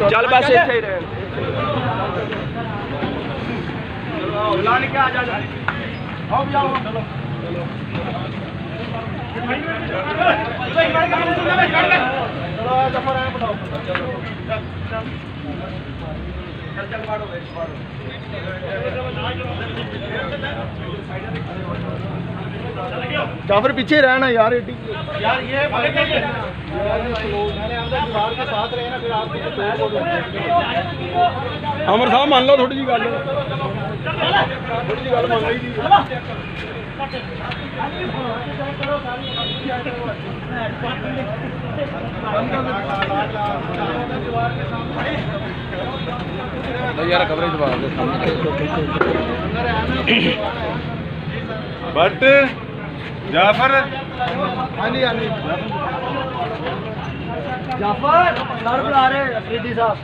चल बस इत्थे ही रह बुला लेके आ जा आओ भी आओ चलो चलो जफर आए बताओ चलो चल मारो जाफर पीछे रहना यार एडी यार ये मैंने दीवार के साथ रहे ना फिर आप अमर साहब मान लो थोड़ी जी गल मान ली यार कवरेज बट जाफर हाँ जी जाफर सर बुला रहे अफरीदी साहब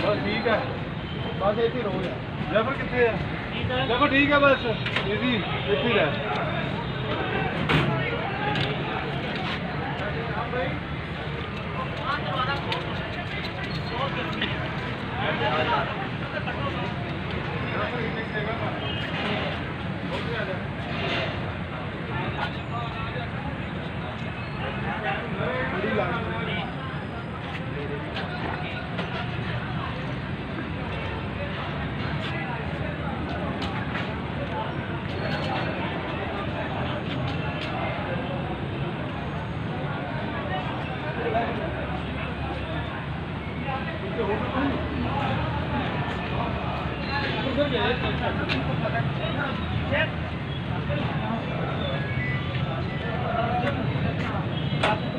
बस ठीक है बस एक ही रो जाफर कितने है जाफर ठीक है बस इजी एक ही रहे Yes.